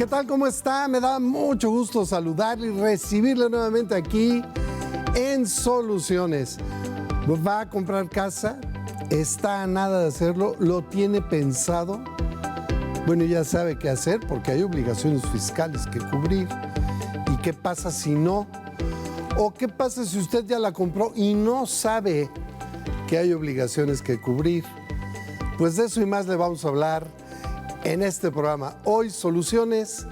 ¿Qué tal? ¿Cómo está? Me da mucho gusto saludarle y recibirle nuevamente aquí en Soluciones. ¿Va a comprar casa? ¿Está a nada de hacerlo? ¿Lo tiene pensado? Bueno, ya sabe qué hacer porque hay obligaciones fiscales que cubrir. ¿Y qué pasa si no? ¿O qué pasa si usted ya la compró y no sabe que hay obligaciones que cubrir? Pues de eso y más le vamos a hablar en este programa. Hoy Soluciones,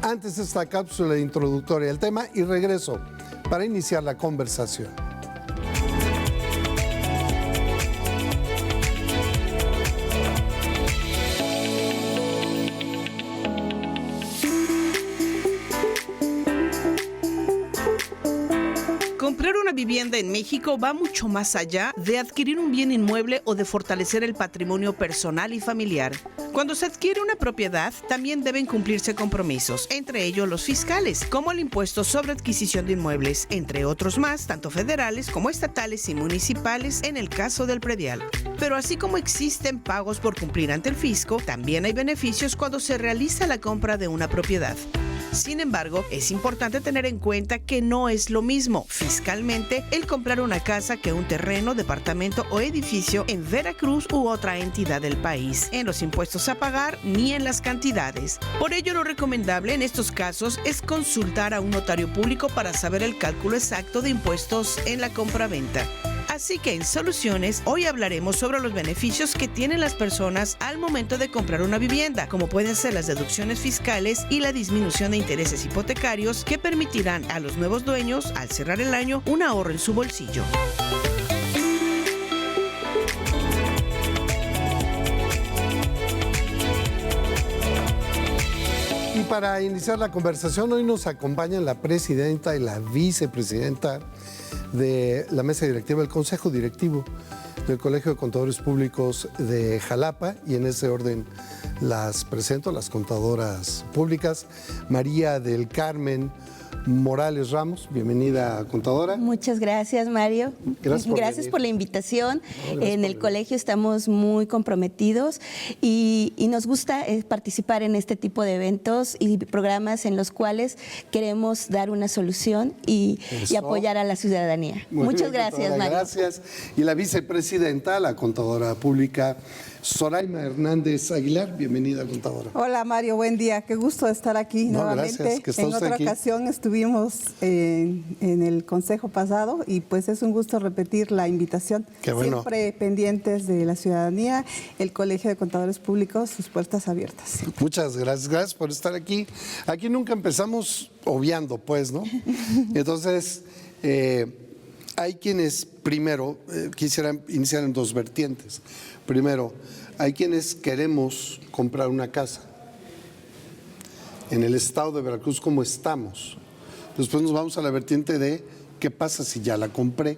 antes esta cápsula introductoria del tema y regreso para iniciar la conversación. Comprar una vivienda en México va mucho más allá de adquirir un bien inmueble o de fortalecer el patrimonio personal y familiar. Cuando se adquiere una propiedad, también deben cumplirse compromisos, entre ellos los fiscales, como el impuesto sobre adquisición de inmuebles, entre otros más, tanto federales como estatales y municipales en el caso del predial. Pero así como existen pagos por cumplir ante el fisco, también hay beneficios cuando se realiza la compra de una propiedad. Sin embargo, es importante tener en cuenta que no es lo mismo fiscalmente el comprar una casa que un terreno, departamento o edificio en Veracruz u otra entidad del país, en los impuestos a pagar ni en las cantidades. Por ello, lo recomendable en estos casos es consultar a un notario público para saber el cálculo exacto de impuestos en la compraventa. Así que en Soluciones, hoy hablaremos sobre los beneficios que tienen las personas al momento de comprar una vivienda, como pueden ser las deducciones fiscales y la disminución de intereses hipotecarios que permitirán a los nuevos dueños, al cerrar el año, un ahorro en su bolsillo. Y para iniciar la conversación, hoy nos acompañan la presidenta y la vicepresidenta de la mesa directiva, el consejo directivo del Colegio de Contadores Públicos de Jalapa, y en ese orden las presento, las contadoras públicas. María del Carmen Morales Ramos, bienvenida, contadora. Muchas gracias, Mario. Gracias por la invitación. En el colegio estamos muy comprometidos y nos gusta participar en este tipo de eventos y programas en los cuales queremos dar una solución y apoyar a la ciudadanía. Muchas gracias, Mario. Gracias. Y la vicepresidenta, la contadora pública Zoraima Hernández Aguilar, bienvenida, contadora. Hola, Mario, buen día. Qué gusto estar aquí nuevamente. Gracias, que está en usted otra aquí. ocasión estuvimos en el consejo pasado y pues es un gusto repetir la invitación. Qué bueno. Siempre pendientes de la ciudadanía, el Colegio de Contadores Públicos, sus puertas abiertas. Muchas gracias, gracias por estar aquí. Aquí nunca empezamos obviando, pues, ¿no? Entonces, hay quienes primero quisieran iniciar en dos vertientes. Primero, hay quienes queremos comprar una casa en el estado de Veracruz como estamos. Después nos vamos a la vertiente de qué pasa si ya la compré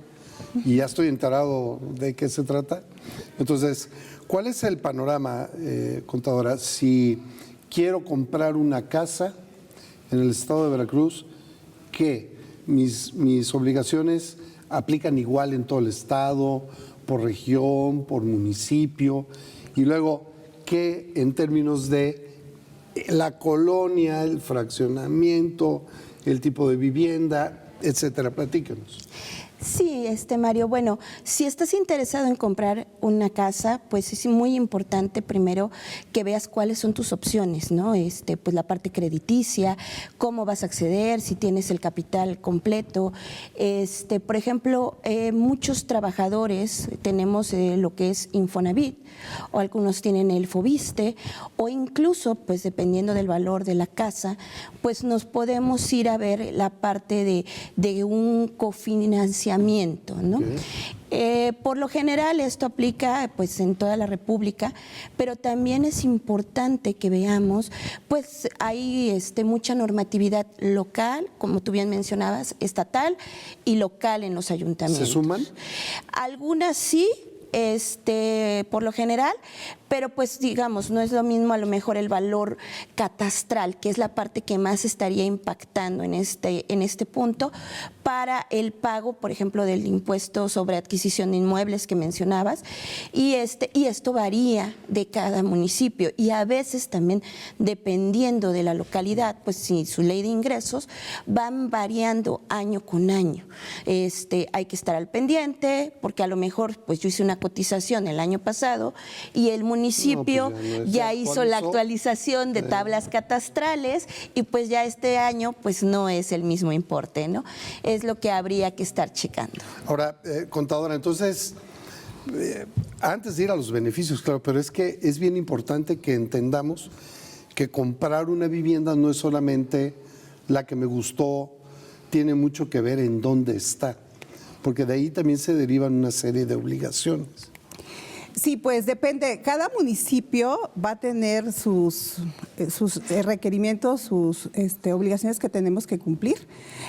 y ya estoy enterado de qué se trata. Entonces, ¿cuál es el panorama, contadora? Si quiero comprar una casa en el estado de Veracruz, ¿qué? Mis obligaciones aplican igual en todo el estado, por región, por municipio, y luego, ¿qué en términos de la colonia, el fraccionamiento, el tipo de vivienda, etcétera? Platícanos. Sí, Mario, bueno, si estás interesado en comprar una casa, pues es muy importante primero que veas cuáles son tus opciones, ¿no? Pues la parte crediticia, cómo vas a acceder, si tienes el capital completo. Por ejemplo, muchos trabajadores tenemos lo que es Infonavit, o algunos tienen el Fobiste, o incluso, pues dependiendo del valor de la casa, pues nos podemos ir a ver la parte de un cofinanciamiento, ¿no? Okay. Por lo general esto aplica pues en toda la República, pero también es importante que veamos, pues hay mucha normatividad local, como tú bien mencionabas, estatal y local en los ayuntamientos. ¿Se suman? Algunas sí, por lo general, pero pues digamos, no es lo mismo a lo mejor el valor catastral, que es la parte que más estaría impactando en este punto, para el pago, por ejemplo, del impuesto sobre adquisición de inmuebles que mencionabas, y esto varía de cada municipio, y a veces también, dependiendo de la localidad, pues si su ley de ingresos van variando año con año. Hay que estar al pendiente, porque a lo mejor pues yo hice una cotización el año pasado y el municipio ya hizo la actualización de tablas catastrales, y pues ya este año pues no es el mismo importe, ¿no? Es lo que habría que estar checando. Ahora, contadora, entonces, antes de ir a los beneficios, claro, pero es que es bien importante que entendamos que comprar una vivienda no es solamente la que me gustó, tiene mucho que ver en dónde está, porque de ahí también se derivan una serie de obligaciones. Sí, pues depende. Cada municipio va a tener sus requerimientos, sus obligaciones que tenemos que cumplir.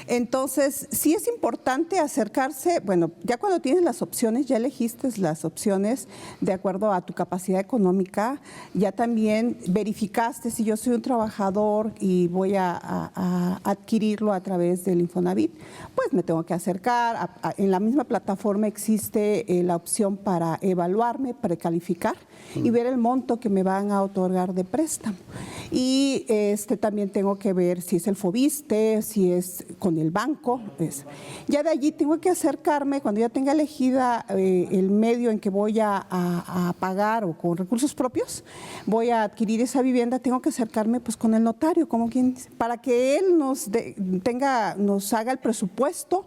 Entonces, sí es importante acercarse, bueno, ya cuando tienes las opciones, ya elegiste las opciones de acuerdo a tu capacidad económica, ya también verificaste si yo soy un trabajador y voy a adquirirlo a través del Infonavit, pues me tengo que acercar. En la misma plataforma existe la opción para evaluarme, precalificar y ver el monto que me van a otorgar de préstamo. Y también tengo que ver si es el Fobiste, si es con el banco. Ya de allí tengo que acercarme, cuando ya tenga elegida el medio en que voy a pagar o con recursos propios, voy a adquirir esa vivienda, tengo que acercarme pues con el notario, como quien dice, para que él nos haga el presupuesto,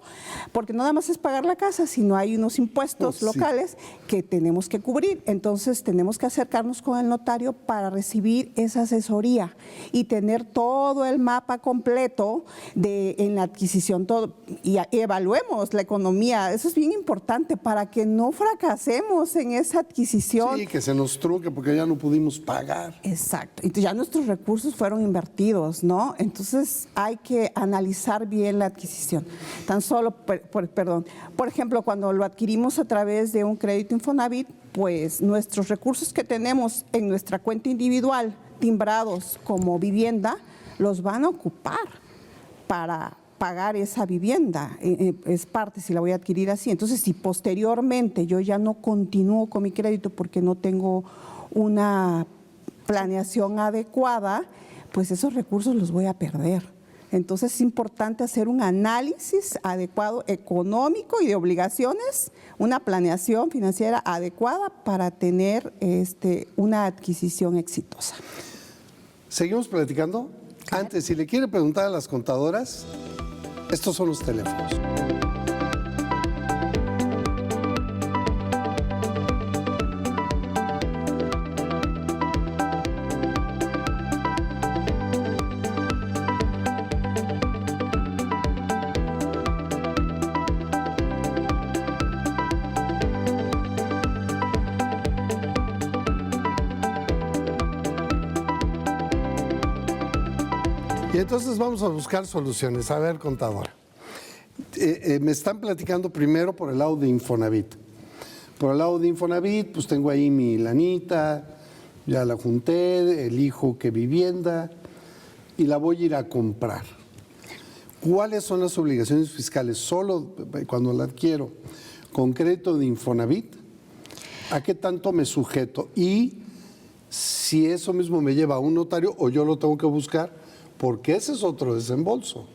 porque no nada más es pagar la casa, sino hay unos impuestos locales que tenemos que cubrir. Entonces tenemos que acercarnos con el notario para recibir esa asesoría y tener todo el mapa completo en la adquisición, todo, y evaluemos la economía. Eso es bien importante para que no fracasemos en esa adquisición. Sí, que se nos trunque porque ya no pudimos pagar. Exacto. Entonces ya nuestros recursos fueron invertidos, ¿no? Entonces hay que analizar bien la adquisición. Tan solo, por ejemplo, cuando lo adquirimos a través de un crédito Infonavit, pues nuestros recursos que tenemos en nuestra cuenta individual, timbrados como vivienda, los van a ocupar para pagar esa vivienda. Es parte, si la voy a adquirir así. Entonces, si posteriormente yo ya no continúo con mi crédito porque no tengo una planeación adecuada, pues esos recursos los voy a perder. Entonces es importante hacer un análisis adecuado económico y de obligaciones, una planeación financiera adecuada para tener una adquisición exitosa. ¿Seguimos platicando? Claro. Antes, si le quiere preguntar a las contadoras, estos son los teléfonos. Y entonces vamos a buscar soluciones. A ver, contadora. Me están platicando primero por el lado de Infonavit. Por el lado de Infonavit, pues tengo ahí mi lanita, ya la junté, elijo qué vivienda y la voy a ir a comprar. ¿Cuáles son las obligaciones fiscales? Solo cuando la adquiero con crédito de Infonavit, ¿a qué tanto me sujeto? Y si eso mismo me lleva a un notario o yo lo tengo que buscar, porque ese es otro desembolso,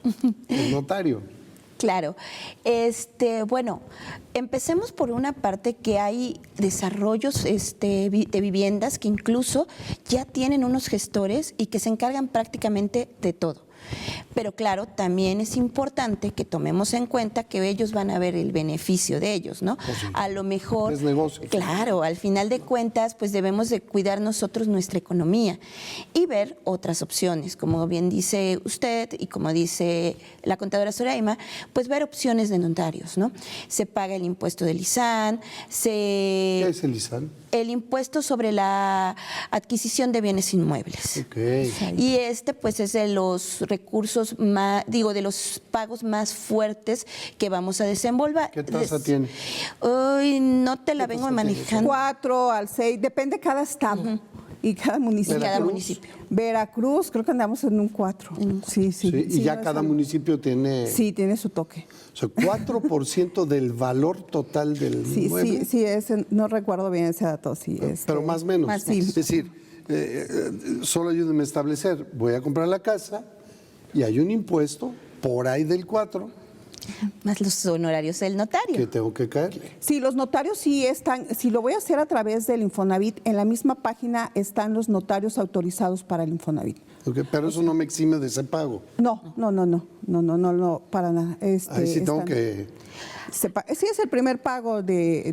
el notario. Claro. Bueno, empecemos por una parte que hay desarrollos de viviendas que incluso ya tienen unos gestores y que se encargan prácticamente de todo. Pero claro, también es importante que tomemos en cuenta que ellos van a ver el beneficio de ellos, ¿no? Pues sí. A lo mejor, es negocio. Claro, al final de cuentas, pues debemos de cuidar nosotros nuestra economía y ver otras opciones, como bien dice usted y como dice la contadora Zoraima, pues ver opciones de notarios, ¿no? Se paga el impuesto del ISAN, ¿Qué es el ISAN? el impuesto sobre la adquisición de bienes inmuebles. Ok. Y pues es de los recursos más, de los pagos más fuertes que vamos a desenvolver. ¿Qué tasa tiene? Hoy no te la vengo manejando. 4 al 6, depende cada estado y cada municipio. Y cada municipio. Veracruz, creo que andamos en un 4. Sí. Sí, y ya no cada es- municipio tiene... Sí, tiene su toque. O sea, 4% del valor total del inmueble. Sí, no recuerdo bien ese dato, sí. Pero más o menos. sí. Es decir, solo ayúdenme a establecer, voy a comprar la casa y hay un impuesto por ahí del 4 Más los honorarios del notario. que tengo que caerle. Sí, los notarios sí están, si lo voy a hacer a través del Infonavit, en la misma página están los notarios autorizados para el Infonavit. Ok, pero eso no me exime de ese pago. No, para nada. Ahí sí tengo están- que... Sí, es el primer pago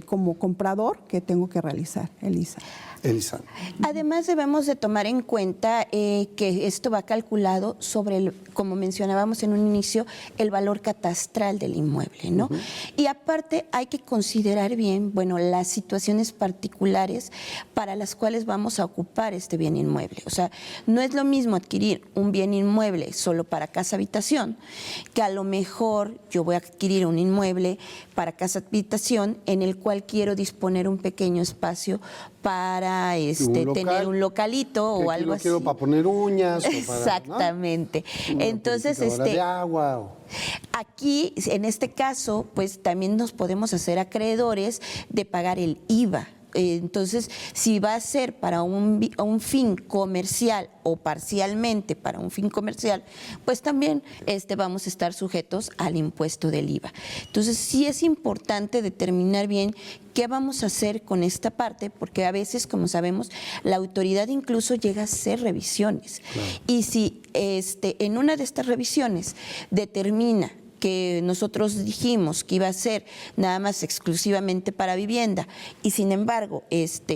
como comprador que tengo que realizar, Elisa. Elisa. Además debemos de tomar en cuenta que esto va calculado sobre, como mencionábamos en un inicio, el valor catastral del inmueble, ¿no? Y aparte hay que considerar bien, las situaciones particulares para las cuales vamos a ocupar este bien inmueble. O sea, no es lo mismo adquirir un bien inmueble solo para casa habitación, que a lo mejor yo voy a adquirir un inmueble para casa habitación en el cual quiero disponer un pequeño espacio para tener un localito que o aquí algo lo así. quiero para poner uñas. O para, Exactamente. ¿no? Una Entonces, purificadora de agua. aquí, en este caso, pues también nos podemos hacer acreedores de pagar el IVA. Entonces, si va a ser para un fin comercial o parcialmente para un fin comercial, pues también vamos a estar sujetos al impuesto del IVA. Entonces, sí es importante determinar bien qué vamos a hacer con esta parte, porque a veces, como sabemos, la autoridad incluso llega a hacer revisiones. Claro. Y si en una de estas revisiones determina que nosotros dijimos que iba a ser nada más exclusivamente para vivienda y sin embargo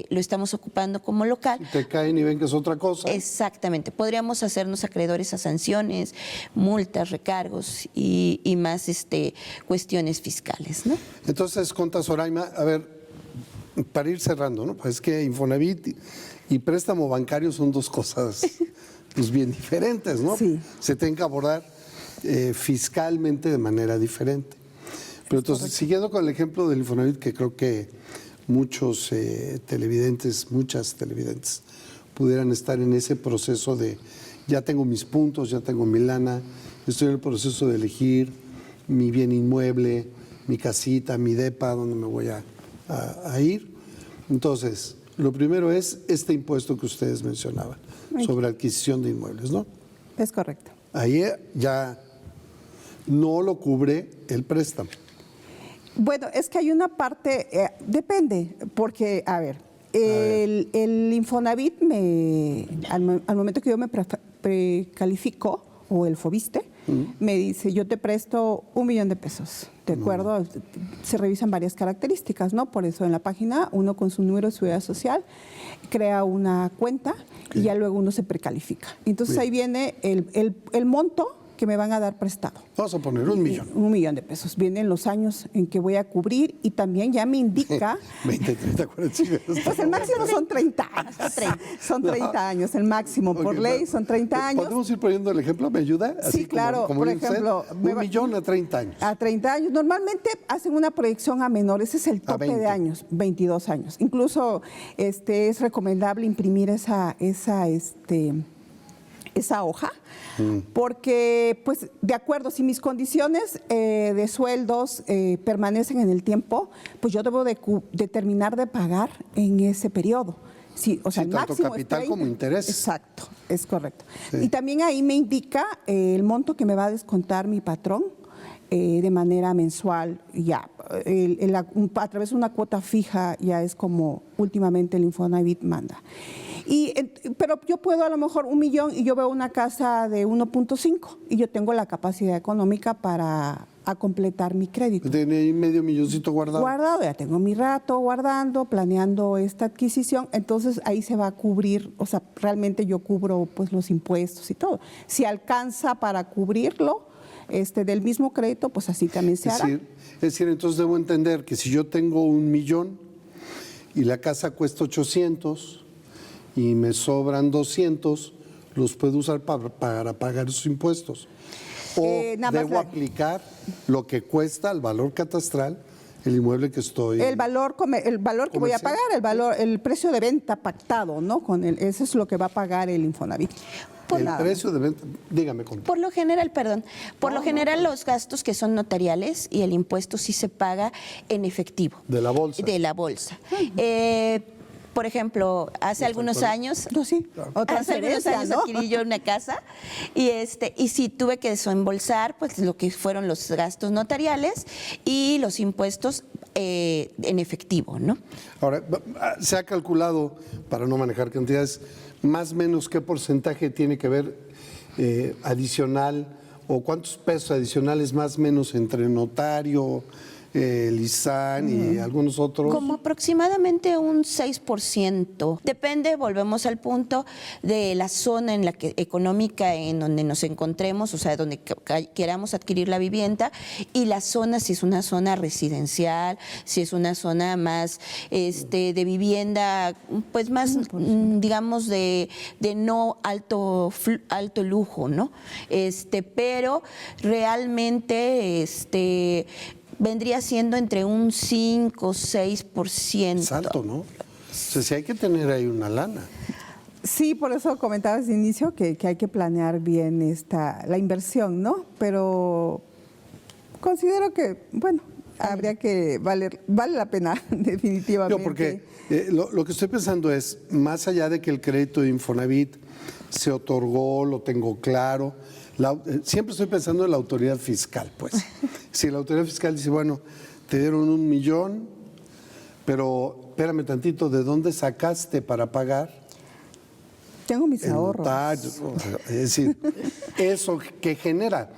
lo estamos ocupando como local. Si te caen y ven que es otra cosa. Exactamente, podríamos hacernos acreedores a sanciones, multas, recargos y más cuestiones fiscales, ¿no? Entonces, Conta Soraima, a ver, para ir cerrando, ¿no? Pues es que Infonavit y préstamo bancario son dos cosas pues bien diferentes, ¿no? Sí. Se tienen que abordar fiscalmente de manera diferente. Pero entonces, siguiendo con el ejemplo del Infonavit, que creo que muchos muchas televidentes pudieran estar en ese proceso de ya tengo mis puntos, ya tengo mi lana, estoy en el proceso de elegir mi bien inmueble, mi casita, mi depa, donde me voy a ir. Entonces, lo primero es este impuesto que ustedes mencionaban sobre adquisición de inmuebles, ¿no? Es correcto. Ahí ya no lo cubre el préstamo. Bueno, es que hay una parte, depende, porque, a ver, el Infonavit al momento que yo me precalifico, o el Fobiste, me dice, yo te presto $1 millón, ¿de acuerdo? Se revisan varias características, ¿no? Por eso en la página, uno con su número de seguridad social, crea una cuenta y ya luego uno se precalifica. Entonces ahí viene el monto que me van a dar prestado. Vamos a poner $1 millón. $1 millón. Vienen los años en que voy a cubrir y también ya me indica... 20, 30, 40. Pues el máximo son 30 años. Son 30 años, el máximo. Por ley son 30 años. ¿Podemos ir poniendo el ejemplo? ¿Me ayuda? Sí, claro. Como por dice ejemplo... usted, $1 millón a 30 años. A 30 años. Normalmente hacen una proyección a menores, ese es el tope de años, 22 años. Incluso es recomendable imprimir esa hoja, porque, pues, de acuerdo, si mis condiciones de sueldos permanecen en el tiempo, pues yo debo de terminar de pagar en ese periodo. Sí, o sea, sí, el tanto máximo capital es 30. como interés. Exacto, es correcto. Sí. Y también ahí me indica el monto que me va a descontar mi patrón de manera mensual, ya. A través de una cuota fija ya es como últimamente el Infonavit manda. Pero yo puedo a lo mejor $1 millón y yo veo una casa de 1.5 y yo tengo la capacidad económica para completar mi crédito. Tiene ahí $medio milloncito guardado. Guardado, ya tengo mi rato guardando, planeando esta adquisición, entonces ahí se va a cubrir, o sea, realmente yo cubro pues los impuestos y todo. Si alcanza para cubrirlo del mismo crédito, pues así también se hará. Es decir, entonces debo entender que si yo tengo $1 millón y la casa cuesta 800 y me sobran 200, los puedo usar para pagar esos impuestos. O debo aplicar lo que cuesta al valor catastral el inmueble que estoy... El valor que voy a pagar, el precio de venta pactado, ¿no? Eso es lo que va a pagar el Infonavit. Precio de venta, dígame. Por lo general, los gastos que son notariales y el impuesto sí se paga en efectivo. De la bolsa. De la bolsa. Por ejemplo, hace algunos años, adquirí yo una casa y sí tuve que desembolsar pues lo que fueron los gastos notariales y los impuestos en efectivo, ¿no? Ahora, se ha calculado, para no manejar cantidades, más o menos qué porcentaje tiene que ver adicional o cuántos pesos adicionales más o menos entre notario, el ISAN y algunos otros. Como aproximadamente un 6%. Depende, volvemos al punto, de la zona en la que económica en donde nos encontremos, o sea, donde queramos adquirir la vivienda, y la zona, si es una zona residencial, si es una zona más de vivienda, pues más, digamos, de no alto lujo, ¿no? Pero realmente, vendría siendo entre un 5 o 6%. Es alto, ¿no? O sea, sí hay que tener ahí una lana. Sí, por eso comentabas de inicio que hay que planear bien la inversión, ¿no? Pero considero que, bueno, habría que vale la pena, definitivamente. No, porque lo que estoy pensando es, más allá de que el crédito de Infonavit se otorgó, lo tengo claro, siempre estoy pensando en la autoridad fiscal, pues. Si la autoridad fiscal dice, bueno, te dieron 1 millón, pero espérame tantito, ¿de dónde sacaste para pagar? Tengo mis ahorros. Es decir, eso que genera,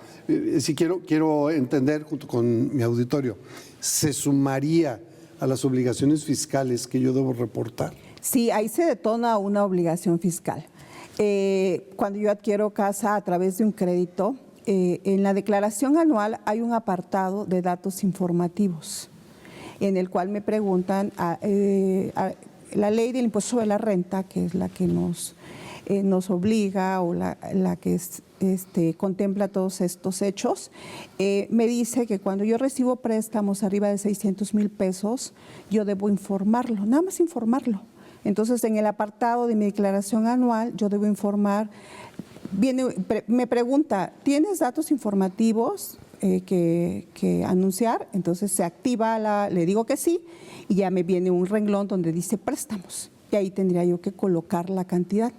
si quiero entender junto con mi auditorio, ¿se sumaría a las obligaciones fiscales que yo debo reportar? Sí, ahí se detona una obligación fiscal. Cuando yo adquiero casa a través de un crédito, en la declaración anual hay un apartado de datos informativos en el cual me preguntan la ley del impuesto sobre la renta, que es la que nos obliga o la que contempla todos estos hechos, me dice que cuando yo recibo préstamos arriba de 600,000 pesos, yo debo informarlo, nada más informarlo. Entonces, en el apartado de mi declaración anual, yo debo informar. Me pregunta, ¿tienes datos informativos que anunciar? Entonces se activa, le digo que sí, y ya me viene un renglón donde dice préstamos. Y ahí tendría yo que colocar la cantidad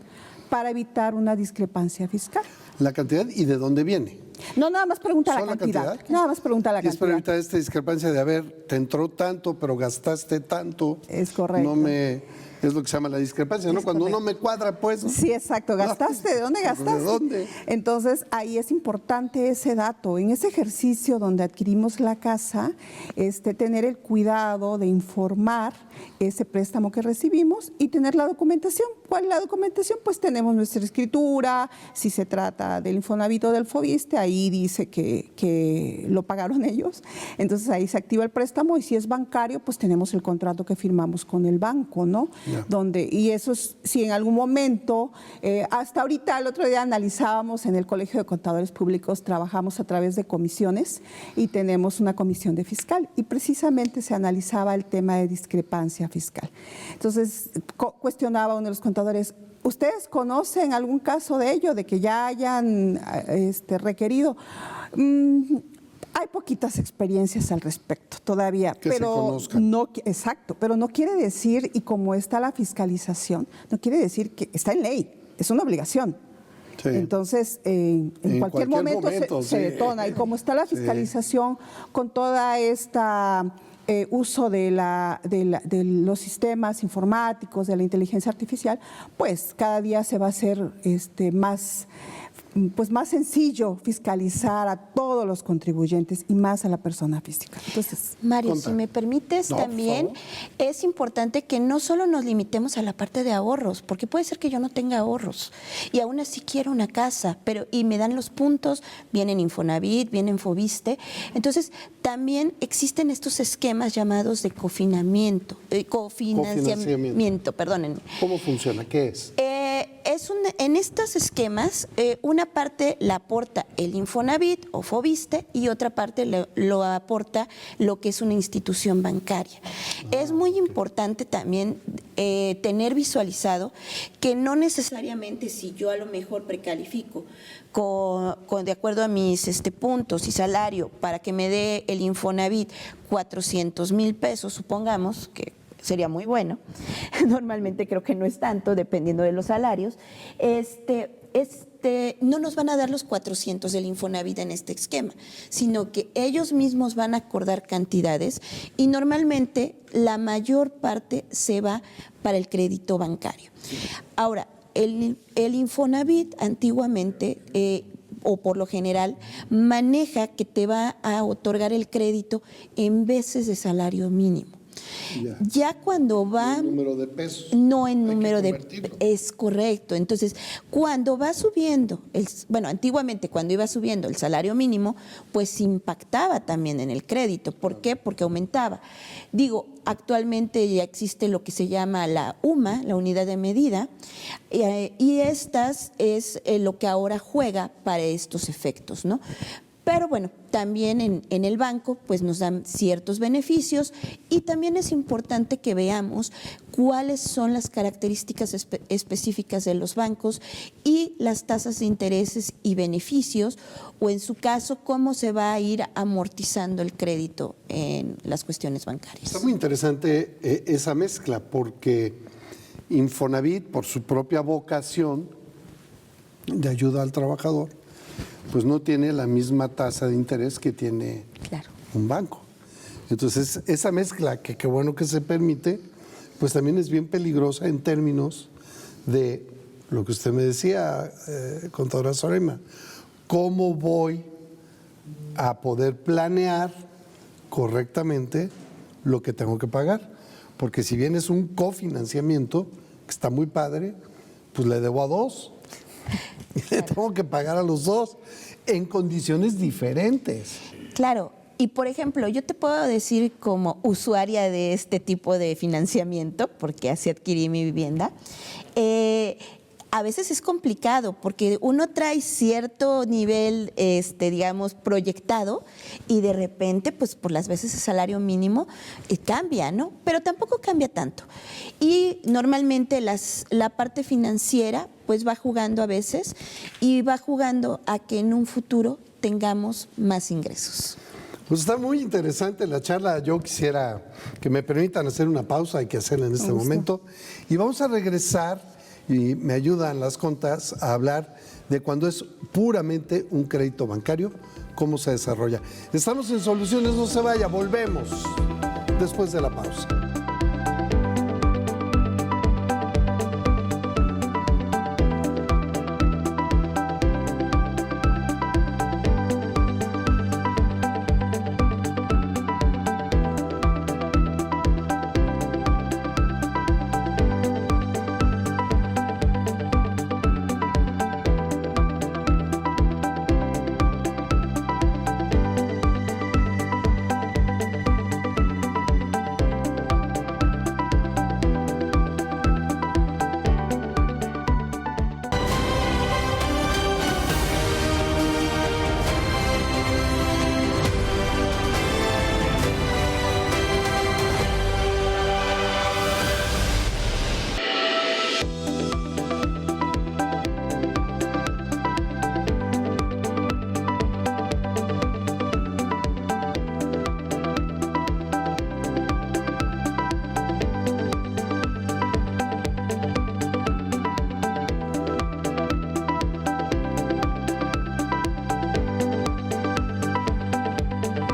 para evitar una discrepancia fiscal. ¿La cantidad y de dónde viene? No, nada más pregunta la cantidad. Nada más pregunta la cantidad. Y es para evitar esta discrepancia de, te entró tanto, pero gastaste tanto. Es correcto. Es lo que se llama la discrepancia, ¿no? Cuando uno me cuadra, pues. Sí, exacto. ¿Gastaste? ¿De dónde gastaste? ¿De dónde? Entonces, ahí es importante ese dato. En ese ejercicio donde adquirimos la casa, tener el cuidado de informar ese préstamo que recibimos y tener la documentación. ¿Cuál es la documentación? Pues tenemos nuestra escritura, si se trata del Infonavit o del Fobiste, ahí dice que lo pagaron ellos. Entonces, ahí se activa el préstamo y si es bancario, pues tenemos el contrato que firmamos con el banco, ¿no? Y eso es, si en algún momento, hasta ahorita, el otro día analizábamos en el Colegio de Contadores Públicos, trabajamos a través de comisiones y tenemos una comisión de fiscal y precisamente se analizaba el tema de discrepancia fiscal. Entonces, cuestionaba uno de los contadores, ¿ustedes conocen algún caso de ello, de que ya hayan requerido? Hay poquitas experiencias al respecto todavía, pero no quiere decir, y como está la fiscalización, no quiere decir que está en ley, es una obligación. Sí. Entonces, en cualquier momento se detona, y como está la fiscalización con toda esta uso de los sistemas informáticos, de la inteligencia artificial, pues cada día se va a hacer más pues más sencillo fiscalizar a todos los contribuyentes y más a la persona física. Entonces, Mario, Conta. si me permites, No, por también favor. es importante que no solo nos limitemos a la parte de ahorros, porque puede ser que yo no tenga ahorros y aún así quiero una casa, y me dan los puntos, viene en Infonavit, viene en Foviste. Entonces, también existen estos esquemas llamados de cofinanciamiento, perdónenme. ¿Cómo funciona? ¿Qué es? En estos esquemas, una parte la aporta el Infonavit o Foviste y otra parte lo aporta lo que es una institución bancaria. Es muy importante también tener visualizado que no necesariamente si yo a lo mejor precalifico de acuerdo a mis puntos y salario para que me dé el Infonavit 400,000 pesos, supongamos que sería muy bueno. Normalmente creo que no es tanto, dependiendo de los salarios. No nos van a dar los 400 del Infonavit en este esquema, sino que ellos mismos van a acordar cantidades y normalmente la mayor parte se va para el crédito bancario. Ahora, el Infonavit antiguamente o por lo general, maneja que te va a otorgar el crédito en veces de salario mínimo. Ya cuando va... ¿En número de pesos? No en Hay que número de... convertirlo. Es correcto. Entonces, cuando va subiendo, antiguamente cuando iba subiendo el salario mínimo, pues impactaba también en el crédito. ¿Por qué? Porque aumentaba. Digo, actualmente ya existe lo que se llama la UMA, la unidad de medida, y estas es lo que ahora juega para estos efectos, ¿no? Pero bueno, también en el banco pues nos dan ciertos beneficios y también es importante que veamos cuáles son las características específicas de los bancos y las tasas de intereses y beneficios, o en su caso, cómo se va a ir amortizando el crédito en las cuestiones bancarias. Está muy interesante esa mezcla, porque Infonavit, por su propia vocación de ayuda al trabajador, pues no tiene la misma tasa de interés que tiene Claro. un banco. Entonces, esa mezcla, que qué bueno que se permite, pues también es bien peligrosa en términos de lo que usted me decía, contadora Zoraima, cómo voy a poder planear correctamente lo que tengo que pagar. Porque si bien es un cofinanciamiento, que está muy padre, pues le debo a dos. Y le tengo que pagar a los dos en condiciones diferentes. Claro, y por ejemplo, yo te puedo decir como usuaria de este tipo de financiamiento, porque así adquirí mi vivienda, a veces es complicado porque uno trae cierto nivel, digamos, proyectado y de repente, pues por las veces el salario mínimo cambia, ¿no? Pero tampoco cambia tanto. Y normalmente la parte financiera, pues va jugando a veces y va jugando a que en un futuro tengamos más ingresos. Pues está muy interesante la charla. Yo quisiera que me permitan hacer una pausa, hay que hacerla en este momento. Y vamos a regresar, y me ayudan las contas, a hablar de cuando es puramente un crédito bancario, cómo se desarrolla. Estamos en Soluciones, no se vaya, volvemos después de la pausa.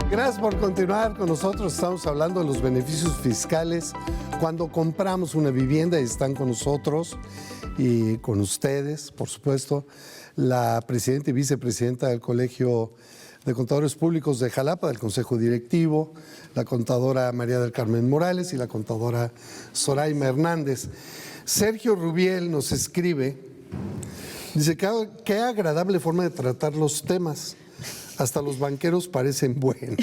Gracias por continuar con nosotros. Estamos hablando de los beneficios fiscales Cuando compramos una vivienda, y están con nosotros y con ustedes, por supuesto, la presidenta y vicepresidenta del Colegio de Contadores Públicos de Jalapa, del Consejo Directivo, la contadora María del Carmen Morales y la contadora Zoraima Hernández. Sergio Rubiel nos escribe, dice, qué agradable forma de tratar los temas. Hasta los banqueros parecen buenos.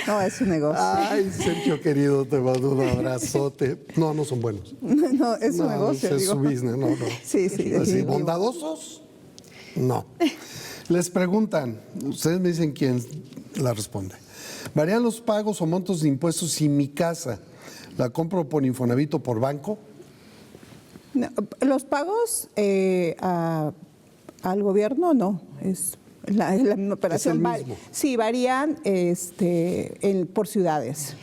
No, es un negocio. Ay, Sergio querido, te mando un abrazote. No son buenos. No, es un negocio. Es su business, no. Sí, Así, definitivo. ¿bondadosos? No. Les preguntan, ustedes me dicen quién la responde. ¿Varían los pagos o montos de impuestos si mi casa la compro por Infonavit o por banco? No, los pagos al gobierno no, es la misma operación. Es el mismo. Sí, varían por ciudades.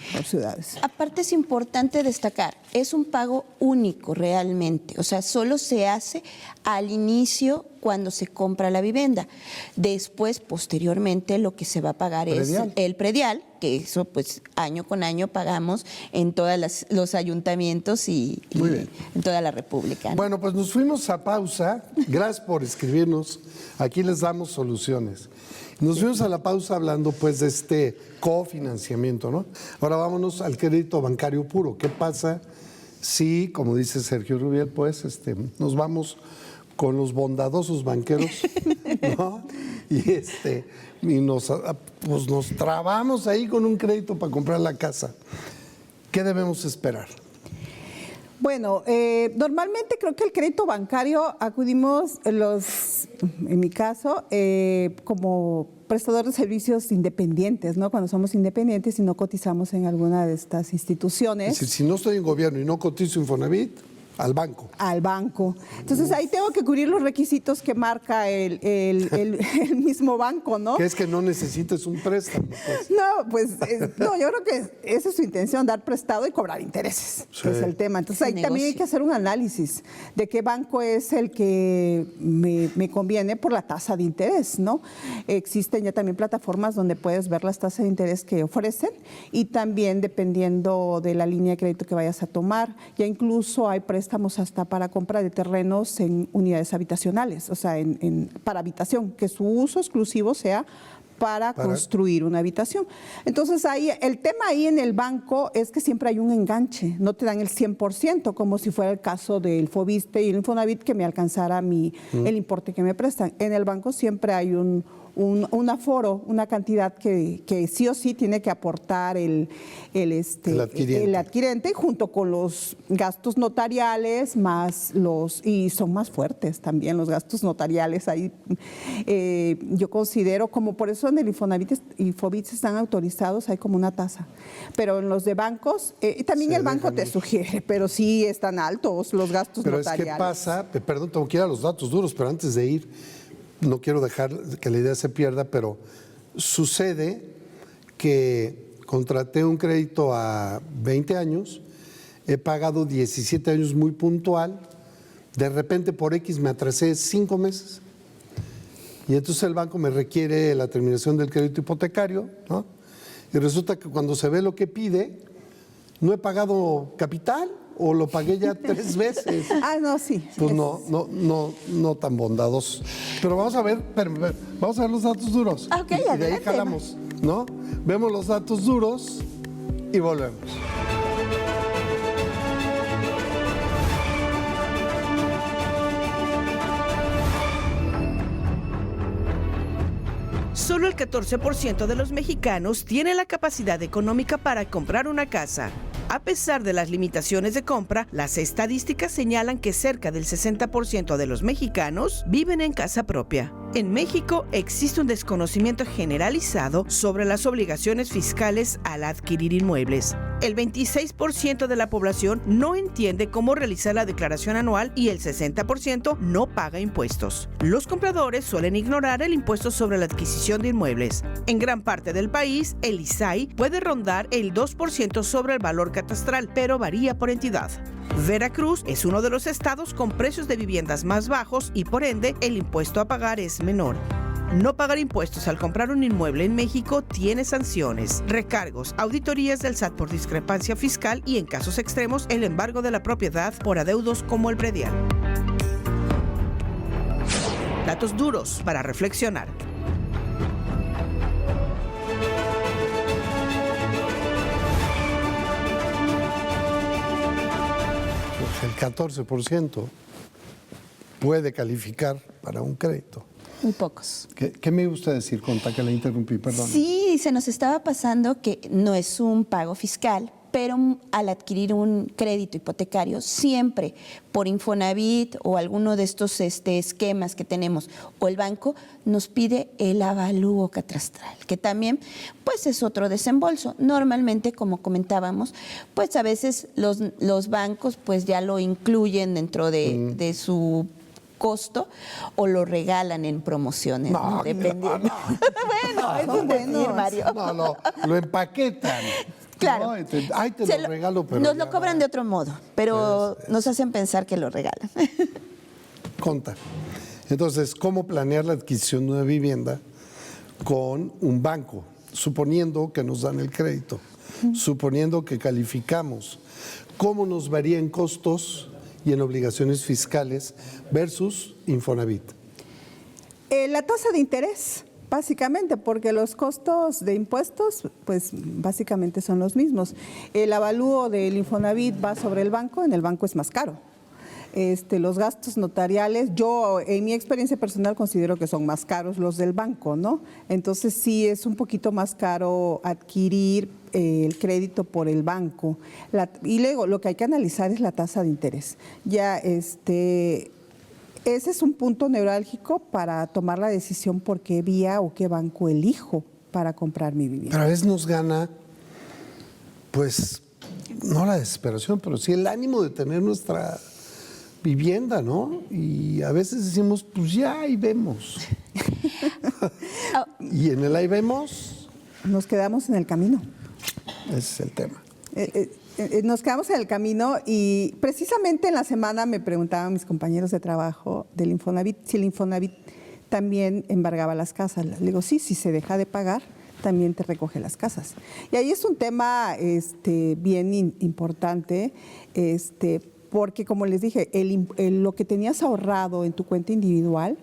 Aparte es importante destacar, es un pago único realmente, o sea, solo se hace al inicio cuando se compra la vivienda. Después, posteriormente, lo que se va a pagar ¿Predial? es el predial, que eso pues año con año pagamos en todos los ayuntamientos y en toda la República, ¿no? Bueno, pues nos fuimos a pausa. Gracias por escribirnos. Aquí les damos soluciones. Nos fuimos a la pausa hablando pues de este cofinanciamiento, ¿no? Ahora vámonos al crédito bancario puro. ¿Qué pasa si, como dice Sergio Rubiel, pues nos vamos con los bondadosos banqueros, ¿no? Y nos trabamos ahí con un crédito para comprar la casa? ¿Qué debemos esperar? Bueno, normalmente creo que el crédito bancario acudimos en mi caso, como prestador de servicios independientes, ¿no? Cuando somos independientes y no cotizamos en alguna de estas instituciones. Es decir, si no estoy en gobierno y no cotizo Infonavit, al banco. Al banco. Entonces ahí tengo que cubrir los requisitos que marca el mismo banco, ¿no? Que es que no necesites un préstamo. Pues. No, yo creo que esa es su intención, dar prestado y cobrar intereses, Sí. que es el tema. Entonces ahí Es también hay negocio. que hacer un análisis de qué banco es el que me conviene por la tasa de interés, ¿no? Existen ya también plataformas donde puedes ver las tasas de interés que ofrecen y también dependiendo de la línea de crédito que vayas a tomar, ya incluso hay préstamos hasta para compra de terrenos en unidades habitacionales, o sea, para habitación, que su uso exclusivo sea para construir una habitación. Entonces, ahí el tema ahí en el banco es que siempre hay un enganche, no te dan el 100%, como si fuera el caso del Fobiste y el Infonavit, que me alcanzara el importe que me prestan. En el banco siempre hay un aforo, una cantidad que sí o sí tiene que aportar el adquirente junto con los gastos notariales y son más fuertes también los gastos notariales. Ahí yo considero, como por eso en el Infonavit y Fobit están autorizados, hay como una tasa, pero en los de bancos, también el banco te sugiere, pero sí están altos los gastos notariales. Pero es que pasa, perdón, tengo que ir a los datos duros, pero antes de ir, no quiero dejar que la idea se pierda, pero sucede que contraté un crédito a 20 años, he pagado 17 años muy puntual, de repente por X me atrasé 5 meses y entonces el banco me requiere la terminación del crédito hipotecario, ¿no? Y resulta que cuando se ve lo que pide, no he pagado capital o lo pagué ya 3 veces. No, sí. Pues no tan bondadosos. Pero vamos a ver los datos duros. Ok, y de ahí adelante. jalamos, ¿no? Vemos los datos duros y volvemos. Solo el 14% de los mexicanos tiene la capacidad económica para comprar una casa. A pesar de las limitaciones de compra, las estadísticas señalan que cerca del 60% de los mexicanos viven en casa propia. En México existe un desconocimiento generalizado sobre las obligaciones fiscales al adquirir inmuebles. El 26% de la población no entiende cómo realizar la declaración anual y el 60% no paga impuestos. Los compradores suelen ignorar el impuesto sobre la adquisición de inmuebles. En gran parte del país, el ISAI puede rondar el 2% sobre el valor catastral, pero varía por entidad. Veracruz es uno de los estados con precios de viviendas más bajos y por ende el impuesto a pagar es menor. No pagar impuestos al comprar un inmueble en México tiene sanciones, recargos, auditorías del SAT por discrepancia fiscal y, en casos extremos, el embargo de la propiedad por adeudos como el predial. Datos duros para reflexionar. El 14% puede calificar para un crédito. Muy pocos. ¿Qué me gusta decir, Conta, que la interrumpí? Perdón. Sí, se nos estaba pasando que no es un pago fiscal, pero al adquirir un crédito hipotecario, siempre por Infonavit o alguno de estos esquemas que tenemos, o el banco, nos pide el avalúo catastral, que también pues es otro desembolso. Normalmente, como comentábamos, pues a veces los bancos pues ya lo incluyen dentro de su costo o lo regalan en promociones, ¿no? Dependiendo. Bueno, es un decir, Mario. No, lo empaquetan. Claro. No, ay, te lo regalo, pero nos lo cobran de otro modo, pero nos hacen pensar que lo regalan. Conta. Entonces, ¿cómo planear la adquisición de una vivienda con un banco? Suponiendo que nos dan el crédito, suponiendo que calificamos, ¿cómo nos varía en costos y en obligaciones fiscales versus Infonavit? La tasa de interés, básicamente, porque los costos de impuestos, pues básicamente son los mismos. El avalúo del Infonavit va sobre el banco, en el banco es más caro. Los gastos notariales, yo en mi experiencia personal considero que son más caros los del banco, ¿no? Entonces sí es un poquito más caro adquirir el crédito por el banco. Y luego lo que hay que analizar es la tasa de interés. Ya ese es un punto neurálgico para tomar la decisión por qué vía o qué banco elijo para comprar mi vivienda. Pero a veces nos gana, pues, no la desesperación, pero sí el ánimo de tener nuestra vivienda, ¿no? Y a veces decimos, pues ya ahí vemos. Y en el ahí vemos, nos quedamos en el camino. ese es el tema. Nos quedamos en el camino y precisamente en la semana me preguntaban mis compañeros de trabajo del Infonavit si el Infonavit también embargaba las casas. Le digo, sí, si se deja de pagar, también te recoge las casas. Y ahí es un tema bien importante, porque como les dije, lo que tenías ahorrado en tu cuenta individual,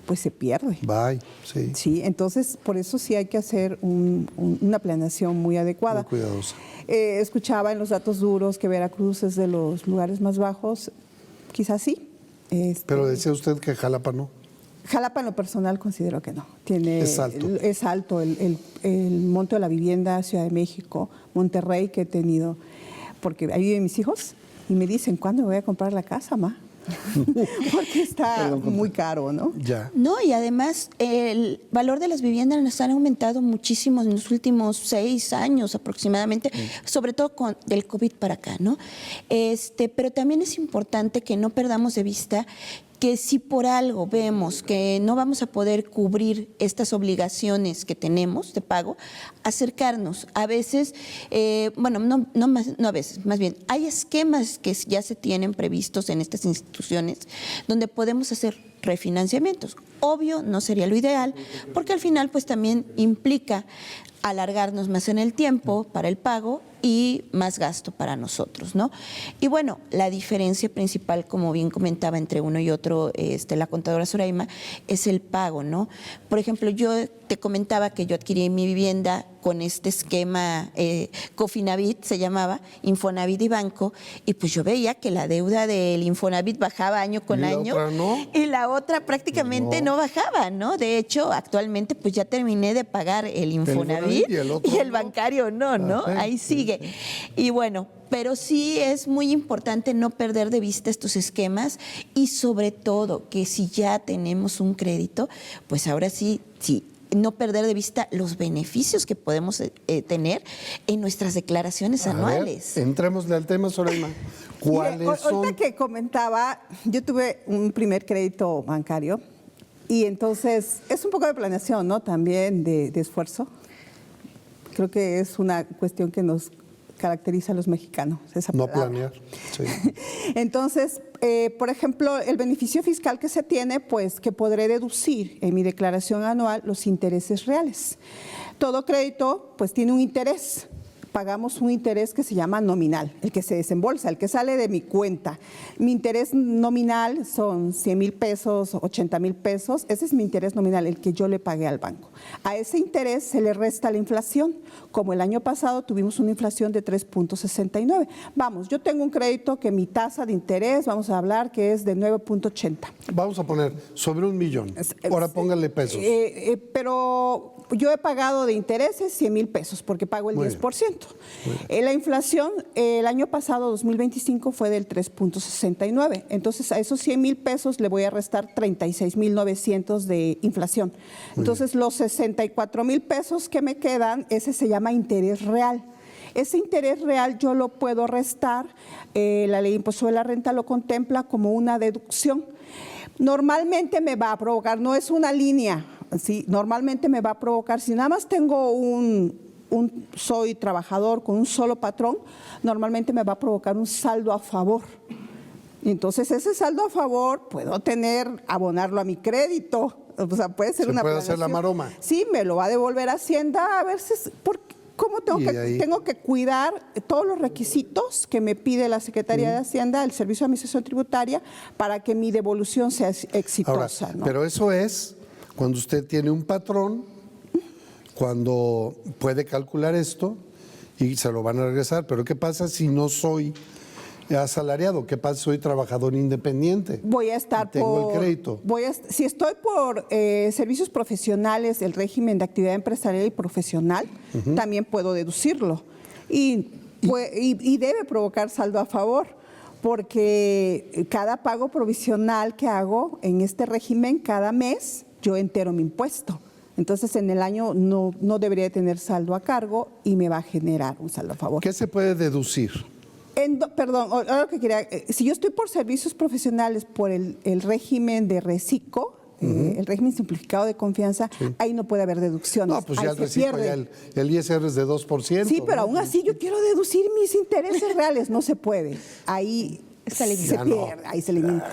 pues se pierde. Bye, sí. Sí, entonces por eso sí hay que hacer una planeación muy adecuada. Muy cuidadosa. Escuchaba en los datos duros que Veracruz es de los lugares más bajos, quizás sí. Pero decía usted que Jalapa no. Jalapa en lo personal considero que no. Es alto. Es alto el monto de la vivienda, Ciudad de México, Monterrey, que he tenido, porque ahí viven mis hijos y me dicen, ¿cuándo me voy a comprar la casa, ma? Porque está muy caro, ¿no? Ya. No, y además el valor de las viviendas nos han aumentado muchísimo en los últimos 6 años aproximadamente, sobre todo con del COVID para acá, ¿no? Pero también es importante que no perdamos de vista que si por algo vemos que no vamos a poder cubrir estas obligaciones que tenemos de pago, acercarnos. A veces, no a veces, más bien, hay esquemas que ya se tienen previstos en estas instituciones donde podemos hacer refinanciamientos. Obvio, no sería lo ideal, porque al final pues también implica alargarnos más en el tiempo para el pago y más gasto para nosotros, ¿no? Y bueno, la diferencia principal, como bien comentaba, entre uno y otro, la contadora Zoraima, es el pago, ¿no? Por ejemplo, yo te comentaba que yo adquirí mi vivienda con este esquema Cofinavit, se llamaba, Infonavit y Banco, y pues yo veía que la deuda del Infonavit bajaba año con año, y la otra prácticamente no bajaba, ¿no? De hecho, actualmente pues ya terminé de pagar el Infonavit y el bancario no. Ahí sigue. Y bueno, pero sí es muy importante no perder de vista estos esquemas y sobre todo que si ya tenemos un crédito, pues ahora sí, no perder de vista los beneficios que podemos tener en nuestras declaraciones anuales. Entrémosle al tema, Zoraima. ¿Cuáles son? Ahorita que comentaba, yo tuve un primer crédito bancario y entonces es un poco de planeación, ¿no? También de esfuerzo. Creo que es una cuestión que nos caracteriza a los mexicanos. Esa No palabra. planear. Sí. Entonces, por ejemplo, el beneficio fiscal que se tiene, pues que podré deducir en mi declaración anual los intereses reales. Todo crédito, pues tiene un interés. Pagamos un interés que se llama nominal, el que se desembolsa, el que sale de mi cuenta. Mi interés nominal son 100,000 pesos, 80,000 pesos, ese es mi interés nominal, el que yo le pagué al banco. A ese interés se le resta la inflación, como el año pasado tuvimos una inflación de 3.69. Vamos, yo tengo un crédito que mi tasa de interés, vamos a hablar, que es de 9.80. Vamos a poner sobre 1,000,000. Ahora póngale pesos. Pero yo he pagado de intereses 100,000 pesos porque pago el Muy 10%. La inflación el año pasado, 2025, fue del 3.69. Entonces, a esos 100,000 pesos le voy a restar 36,900 de inflación. Entonces, los 64,000 pesos que me quedan, ese se llama interés real. Ese interés real yo lo puedo restar, la ley de impuesto de la renta lo contempla como una deducción. Normalmente me va a provocar, no es una línea, ¿sí? Normalmente me va a provocar, si nada más tengo soy trabajador con un solo patrón, normalmente me va a provocar un saldo a favor. Entonces, ese saldo a favor puedo abonarlo a mi crédito, o sea, puede ser una puede hacer la maroma. Sí, me lo va a devolver Hacienda, a ver si ¿cómo tengo que cuidar todos los requisitos que me pide la Secretaría de Hacienda, el Servicio de Administración Tributaria, para que mi devolución sea exitosa? Ahora, ¿no? pero eso es cuando usted tiene un patrón, cuando puede calcular esto y se lo van a regresar. Pero ¿qué pasa si no soy asalariado? ¿Qué pasa si soy trabajador independiente? Voy a estar tengo el crédito. Si estoy por servicios profesionales, el régimen de actividad empresarial y profesional, también puedo deducirlo. Y debe provocar saldo a favor, porque cada pago provisional que hago en este régimen, cada mes, yo entero mi impuesto. Entonces, en el año no debería tener saldo a cargo y me va a generar un saldo a favor. ¿Qué se puede deducir? Perdón, ahora que quería, si yo estoy por servicios profesionales por el régimen de RECICO, el régimen simplificado de confianza, ahí no puede haber deducciones. No, pues ahí ya el RECICO, ya el ISR es de 2%. Sí, pero ¿no? aún así yo quiero deducir mis intereses reales, no se puede. Ahí se pierde, ahí se elimina.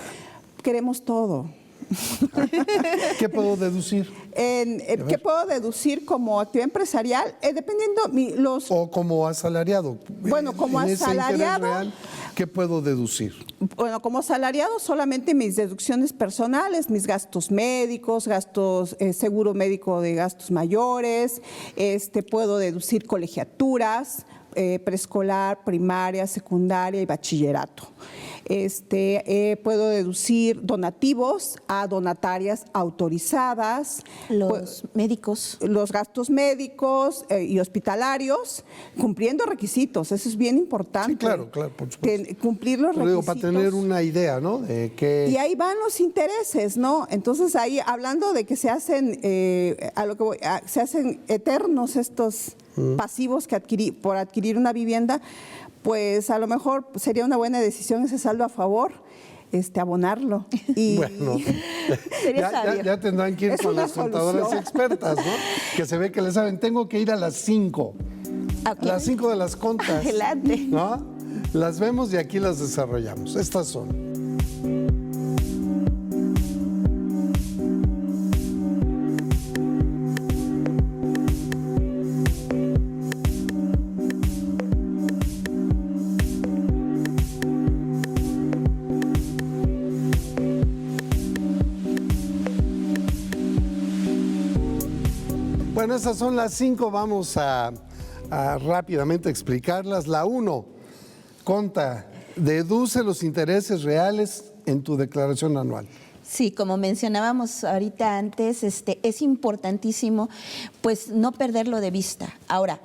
Queremos todo. ¿Qué puedo deducir? ¿Qué puedo deducir como actividad empresarial? Dependiendo O como asalariado. Bueno, como en ese asalariado. interés real, ¿qué puedo deducir? Bueno, como asalariado solamente mis deducciones personales, mis gastos médicos, seguro médico de gastos mayores, puedo deducir colegiaturas, preescolar, primaria, secundaria y bachillerato. Puedo deducir donativos a donatarias autorizadas. Los médicos. Los gastos médicos y hospitalarios, cumpliendo requisitos, eso es bien importante. Sí, claro, por supuesto. Cumplir los requisitos. Para tener una idea, ¿no? De que... Y ahí van los intereses, ¿no? Entonces ahí, hablando de que se hacen, se hacen eternos estos pasivos por adquirir una vivienda, pues a lo mejor sería una buena decisión ese saldo a favor, abonarlo. Y bueno, ya tendrán que ir con las contadoras expertas, ¿no? Que se ve que le saben, tengo que ir a las 5. A las 5 de las contas. Adelante. ¿No? Las vemos y aquí las desarrollamos. Estas son. Bueno, esas son las 5, vamos a rápidamente explicarlas. La 1, Conta, deduce los intereses reales en tu declaración anual. Sí, como mencionábamos ahorita antes, es importantísimo pues no perderlo de vista. Ahora,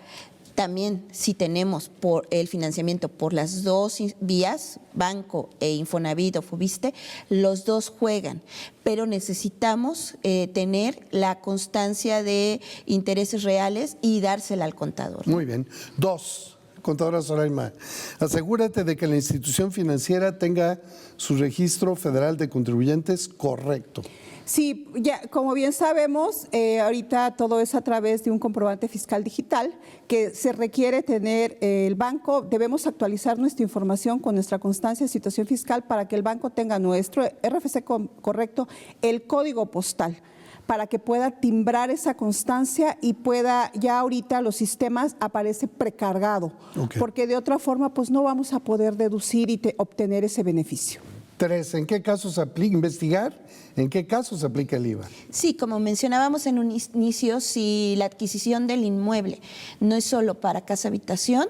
también si tenemos por el financiamiento por las dos vías, Banco e Infonavit o Fobiste, los dos juegan, pero necesitamos tener la constancia de intereses reales y dársela al contador. Muy bien. 2, contadora Zoraima, asegúrate de que la institución financiera tenga su registro federal de contribuyentes correcto. Sí, ya, como bien sabemos, ahorita todo es a través de un comprobante fiscal digital que se requiere tener el banco. Debemos actualizar nuestra información con nuestra constancia de situación fiscal para que el banco tenga nuestro RFC correcto, el código postal, para que pueda timbrar esa constancia y pueda, ya ahorita los sistemas aparece precargado, porque de otra forma pues no vamos a poder deducir y obtener ese beneficio. 3. ¿En qué casos se aplica investigar? ¿En qué casos se aplica el IVA? Sí, como mencionábamos en un inicio, si la adquisición del inmueble no es solo para casa habitación,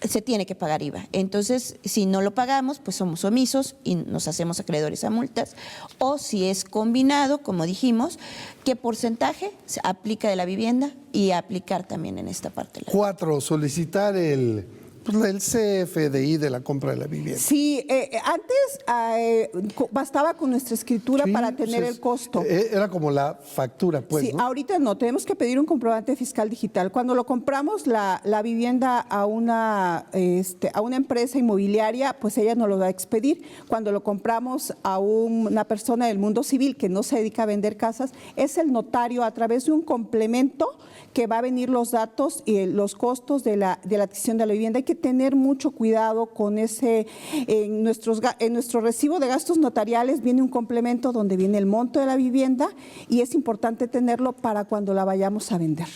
se tiene que pagar IVA. Entonces, si no lo pagamos, pues somos omisos y nos hacemos acreedores a multas. O si es combinado, como dijimos, ¿qué porcentaje se aplica de la vivienda y aplicar también en esta parte? 4. Solicitar el CFDI de la compra de la vivienda. Sí, antes bastaba con nuestra escritura para tener el costo. Era como la factura, pues, Sí, ¿no? ahorita no, tenemos que pedir un comprobante fiscal digital. Cuando lo compramos la vivienda a una empresa inmobiliaria, pues ella nos lo va a expedir. Cuando lo compramos a una persona del mundo civil que no se dedica a vender casas, es el notario a través de un complemento que va a venir los datos y los costos de la adquisición de la vivienda. Hay que tener mucho cuidado con ese, en nuestro recibo de gastos notariales viene un complemento donde viene el monto de la vivienda y es importante tenerlo para cuando la vayamos a vender.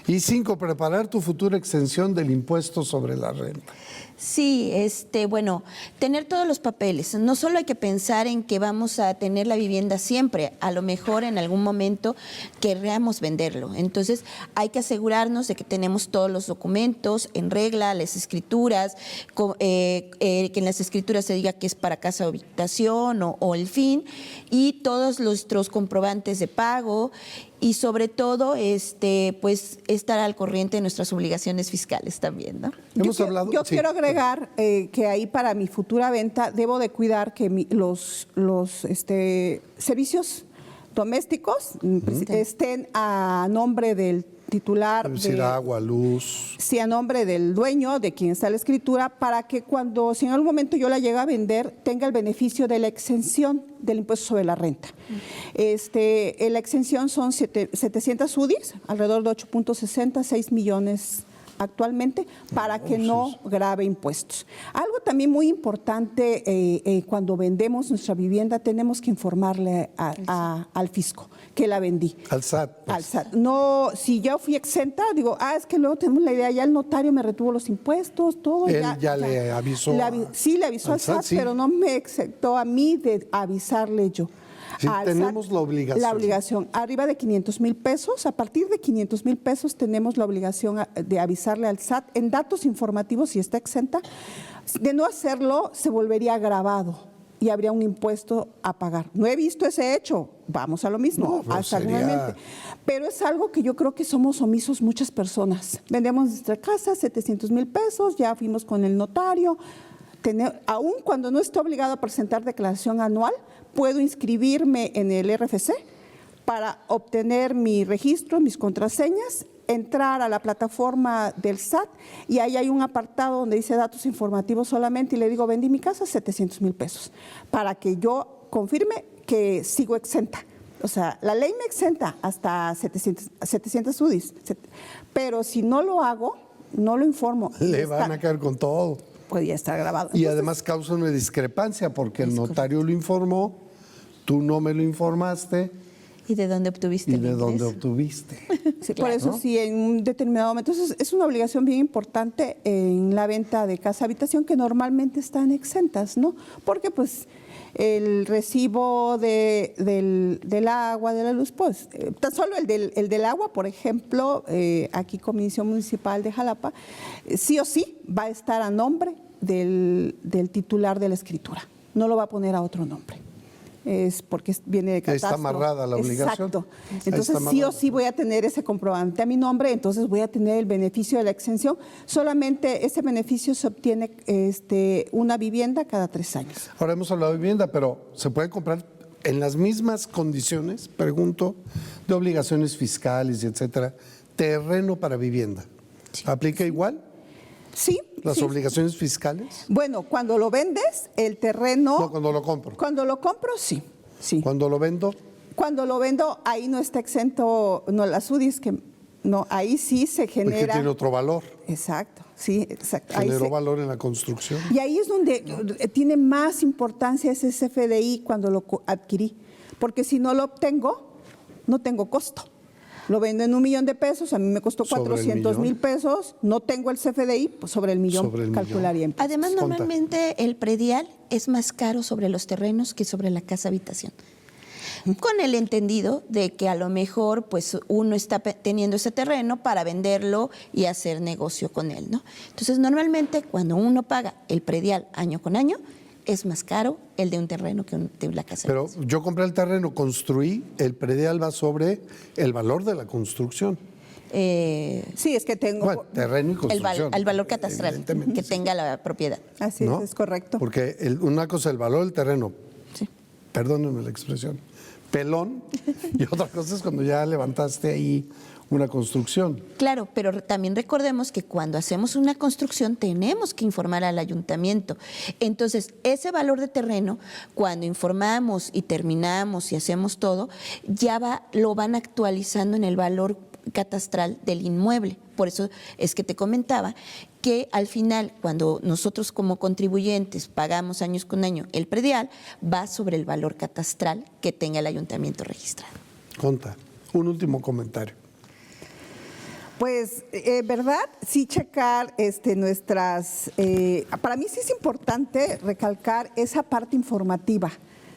Y 5. Preparar tu futura exención del impuesto sobre la renta. Sí, bueno, tener todos los papeles. No solo hay que pensar en que vamos a tener la vivienda siempre, a lo mejor en algún momento querríamos venderlo. Entonces hay que asegurarnos de que tenemos todos los documentos en regla, las escrituras, que en las escrituras se diga que es para casa o habitación o el fin, y todos nuestros comprobantes de pago. Y sobre todo, pues estar al corriente de nuestras obligaciones fiscales también, ¿no? Yo quiero agregar que ahí para mi futura venta debo de cuidar que los servicios domésticos estén a nombre del titular. Es decir, agua, luz. Sí, a nombre del dueño, de quien está la escritura, para que si en algún momento yo la llego a vender, tenga el beneficio de la exención del impuesto sobre la renta. La exención son 700 UDIs, alrededor de 8.60, 6 millones actualmente, para que no grave impuestos. Algo también muy importante, cuando vendemos nuestra vivienda, tenemos que informarle al fisco que la vendí. Al SAT. Pues. Al SAT. No, si yo fui exenta, digo, es que luego tenemos la idea, ya el notario me retuvo los impuestos, todo. Él ya le avisó. Sí, le avisó al SAT, sí. pero no me exentó a mí de avisarle yo. Sí, tenemos la obligación. La obligación, arriba de 500,000 pesos, a partir de 500,000 pesos tenemos la obligación de avisarle al SAT en datos informativos si está exenta. De no hacerlo, se volvería agravado y habría un impuesto a pagar. No he visto ese hecho, vamos a lo mismo, pero es algo que yo creo que somos omisos muchas personas. Vendemos nuestra casa, 700,000 pesos, ya fuimos con el notario. Aún cuando no esté obligado a presentar declaración anual, puedo inscribirme en el RFC para obtener mi registro, mis contraseñas, entrar a la plataforma del SAT y ahí hay un apartado donde dice datos informativos solamente y le digo, vendí mi casa, 700,000 pesos, para que yo confirme que sigo exenta. O sea, la ley me exenta hasta 700 UDIs, pero si no lo hago, no lo informo. Le van a caer con todo. Podría estar grabado. Y además causa una discrepancia porque el notario lo informó, tú no me lo informaste. ¿Y de dónde obtuviste el ingreso? Sí, por eso sí, en un determinado momento. Entonces, es una obligación bien importante en la venta de casa-habitación que normalmente están exentas, ¿no? Porque pues el recibo del agua, de la luz, pues tan solo el del agua, por ejemplo, aquí Comisión Municipal de Jalapa, sí o sí va a estar a nombre del titular de la escritura, no lo va a poner a otro nombre. Es porque viene de catastro. Está amarrada la obligación. Exacto. Entonces sí o sí voy a tener ese comprobante a mi nombre, entonces voy a tener el beneficio de la exención. Solamente ese beneficio se obtiene una vivienda cada 3 años. Ahora hemos hablado de vivienda, pero ¿se puede comprar en las mismas condiciones, pregunto, de obligaciones fiscales y etcétera, terreno para vivienda? Sí. ¿Aplica igual? Sí. ¿Las sí. obligaciones fiscales? Bueno, cuando lo vendes, el terreno... No, cuando lo compro. Cuando lo compro, sí. sí. Cuando lo vendo, Cuando lo vendo, ahí no está exento, no, las UDIs, que no, ahí sí se porque genera... tiene otro valor. Exacto, sí, exacto. Ahí Generó se- valor en la construcción. Y ahí es donde tiene más importancia ese CFDI cuando lo adquirí, porque si no lo obtengo, no tengo costo. Lo vendo en $1 millón, a mí me costó Sobre el 400,000 pesos, no tengo el CFDI, pues sobre el millón Sobre el millón. calcularía en pesos. Además, Conta. normalmente el predial es más caro sobre los terrenos que sobre la casa habitación. Con el entendido de que a lo mejor pues uno está teniendo ese terreno para venderlo y hacer negocio con él, ¿no? Entonces, normalmente cuando uno paga el predial año con año, es más caro el de un terreno que de la casa Pero habitación. yo compré el terreno, construí, el predial va sobre el valor de la construcción. Sí, es que tengo... Bueno, terreno y construcción. Al valor catastral evidentemente, que tenga la propiedad. Así ¿no? es correcto. Porque una cosa es el valor del terreno, Sí. perdónenme la expresión, pelón, y otra cosa es cuando ya levantaste ahí una construcción. Claro, pero también recordemos que cuando hacemos una construcción tenemos que informar al ayuntamiento. Entonces, ese valor de terreno, cuando informamos y terminamos y hacemos todo, ya lo van actualizando en el valor catastral del inmueble. Por eso es que te comentaba que al final, cuando nosotros como contribuyentes pagamos años con año el predial, va sobre el valor catastral que tenga el ayuntamiento registrado. Conta, un último comentario. Pues, ¿verdad? Sí checar nuestras... para mí sí es importante recalcar esa parte informativa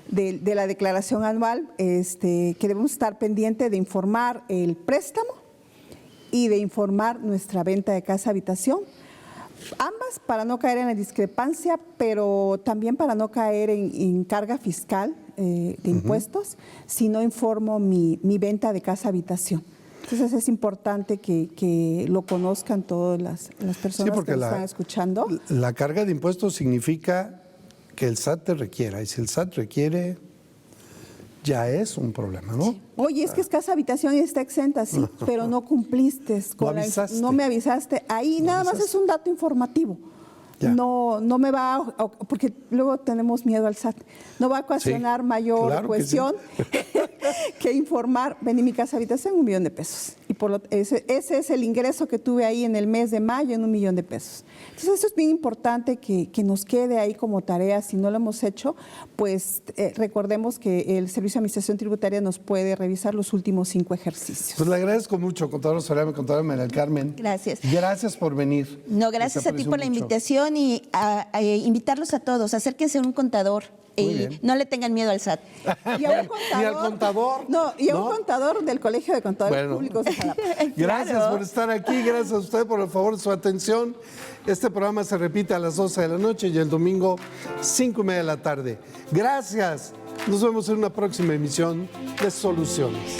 de la declaración anual, que debemos estar pendiente de informar el préstamo y de informar nuestra venta de casa-habitación. Ambas para no caer en la discrepancia, pero también para no caer en carga fiscal de impuestos, si no informo mi venta de casa-habitación. Entonces es importante que lo conozcan todas las personas que nos están escuchando. La carga de impuestos significa que el SAT te requiera, y si el SAT requiere, ya es un problema, ¿no? Oye, es que es casa habitación y está exenta, sí, pero no cumpliste. avisaste. No me avisaste. Ahí No nada más avisaste. es un dato informativo. Ya. No me va porque luego tenemos miedo al SAT. No va a ocasionar Sí, mayor claro que cuestión que informar, vení mi casa habitación, $1 millón. Y ese es el ingreso que tuve ahí en el mes de mayo en $1 millón. Entonces eso es bien importante que nos quede ahí como tarea. Si no lo hemos hecho, pues recordemos que el Servicio de Administración Tributaria nos puede revisar los últimos 5 ejercicios. Pues le agradezco mucho, contadora Soraya, contadora María del Carmen. Gracias. Gracias por venir. No, gracias Les a ti aprecio por la mucho. invitación y a invitarlos a todos. Acérquense a un contador Muy y bien. no le tengan miedo al SAT. Y a un Ni al contador. No, y a ¿no? un contador del Colegio de Contadores Bueno. Públicos de Jalapa. Gracias Claro. por estar aquí, gracias a usted por el favor de su atención. Este programa se repite a las 12 de la noche y el domingo 5:30 de la tarde. Gracias. Nos vemos en una próxima emisión de Soluciones.